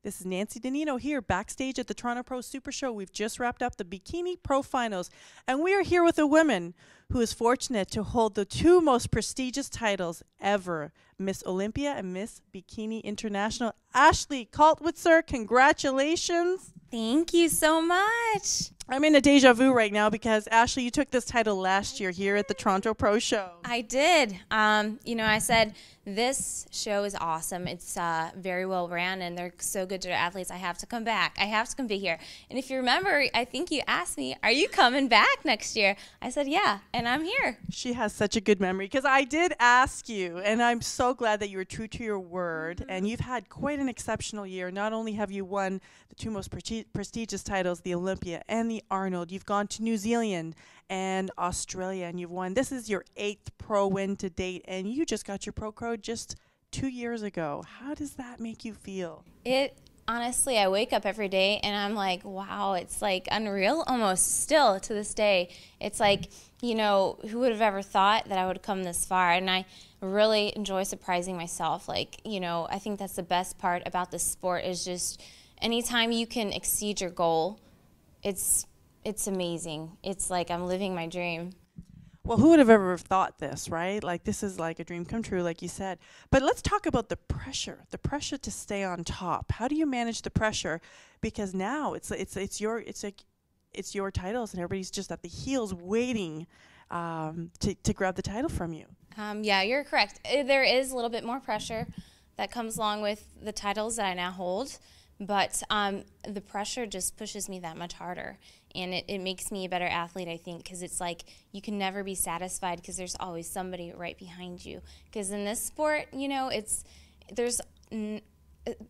This is Nancy DiNino here backstage at the Toronto Pro Supershow. We've just wrapped up the Bikini Pro Finals, and we are here with a woman who is fortunate to hold the two most prestigious titles ever, Miss Olympia and Miss Bikini International. Ashley Kaltwasser, congratulations. Thank you so much. I'm in a deja vu right now because, Ashley, you took this title last year here at the Toronto Pro Show. I did. I said this show is awesome. It's very well ran, and they're so good to their athletes. I have to come back. I have to come be here. And if you remember, I think you asked me, are you coming back next year? I said, yeah, and I'm here. She has such a good memory because I did ask you, and I'm so glad that you were true to your word, and you've had quite an exceptional year. Not only have you won the two most prestigious titles, the Olympia and the Arnold, you've gone to New Zealand and Australia, and you've won. This is your 8th pro win to date, and you just got your pro code just 2 years ago. How does that make you feel? Honestly, I wake up every day and I'm like, wow, it's like unreal almost still to this day. It's like, who would have ever thought that I would come this far? And I really enjoy surprising myself. Like, I think that's the best part about this sport is just anytime you can exceed your goal, it's amazing. It's like I'm living my dream. Well, who would have ever thought this, right? Like, this is like a dream come true, like you said. But let's talk about the pressure to stay on top. How do you manage the pressure? Because now it's your titles, and everybody's just at the heels waiting to grab the title from you. Yeah, you're correct. There is a little bit more pressure that comes along with the titles that I now hold. But the pressure just pushes me that much harder, and it makes me a better athlete, I think, because it's like you can never be satisfied because there's always somebody right behind you. Because in this sport,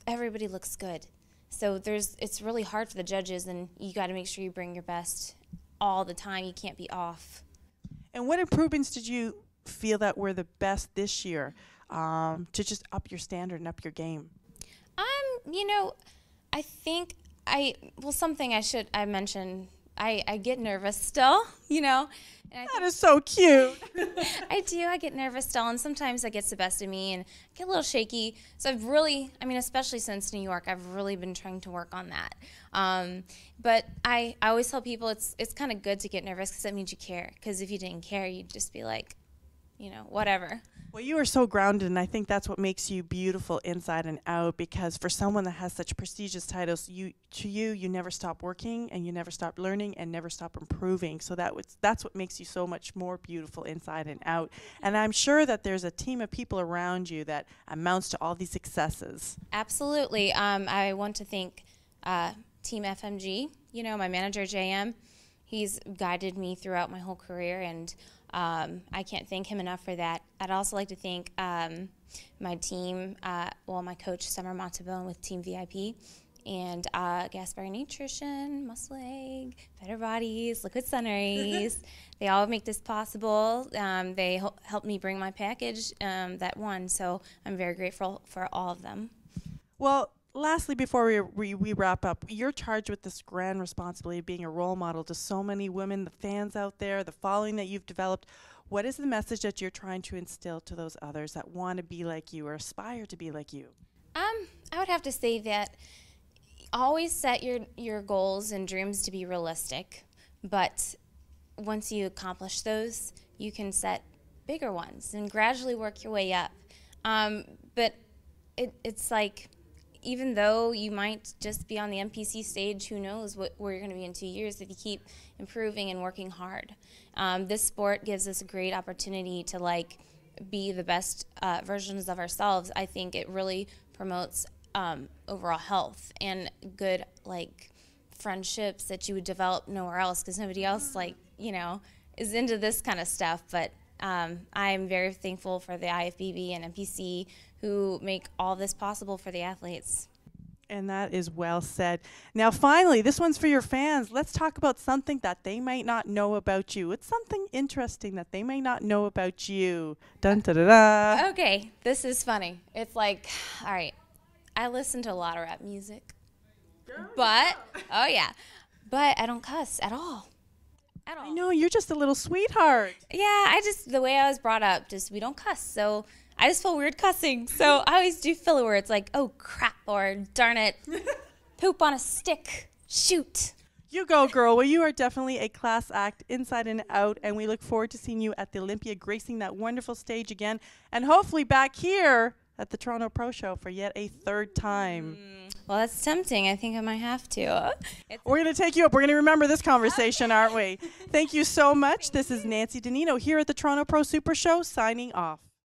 everybody looks good, so it's really hard for the judges, and you got to make sure you bring your best all the time. You can't be off. And what improvements did you feel that were the best this year to just up your standard and up your game? I think something I mentioned, I get nervous still, And that is so cute. I do. I get nervous still, and sometimes that gets the best of me, and I get a little shaky. So I've really, especially since New York, I've really been trying to work on that. But I always tell people it's kind of good to get nervous because that means you care. Because if you didn't care, you'd just be like, whatever. Well, you are so grounded, and I think that's what makes you beautiful inside and out, because for someone that has such prestigious titles, you never stop working, and you never stop learning, and never stop improving. So that's what makes you so much more beautiful inside and out. And I'm sure that there's a team of people around you that amounts to all these successes. Absolutely. I want to thank Team FMG, my manager, JM. He's guided me throughout my whole career, and I can't thank him enough for that. I'd also like to thank my team, my coach, Summer Montabone with Team VIP, and Gaspar Nutrition, Muscle Egg, Better Bodies, Liquid Sunrays. They all make this possible. They helped me bring my package that won, so I'm very grateful for all of them. Well, lastly, before we wrap up, you're charged with this grand responsibility of being a role model to so many women, the fans out there, the following that you've developed. What is the message that you're trying to instill to those others that want to be like you or aspire to be like you? I would have to say that always set your goals and dreams to be realistic, but once you accomplish those, you can set bigger ones and gradually work your way up. But it's like, even though you might just be on the NPC stage, who knows where you're going to be in 2 years if you keep improving and working hard. This sport gives us a great opportunity to be the best versions of ourselves. I think it really promotes overall health and good friendships that you would develop nowhere else, because nobody else is into this kind of stuff. But I'm very thankful for the IFBB and NPC who make all this possible for the athletes. And that is well said. Now, finally, this one's for your fans. Let's talk about something that they might not know about you. It's something interesting that they may not know about you. Dun, da, da, da. Okay, this is funny. It's like, all right, I listen to a lot of rap music. But I don't cuss at all. At all. I know, you're just a little sweetheart. Yeah, the way I was brought up, we don't cuss. So I just feel weird cussing. So I always do filler words like, oh, crap, or darn it, poop on a stick, shoot. You go, girl. Well, you are definitely a class act inside and out, and we look forward to seeing you at the Olympia, gracing that wonderful stage again, and hopefully back here at the Toronto Pro Show for yet a third time. Well, that's tempting. I think I might have to. We're going to take you up. We're going to remember this conversation, aren't we? Thank you so much. This is Nancy DiNino here at the Toronto Pro Super Show, signing off.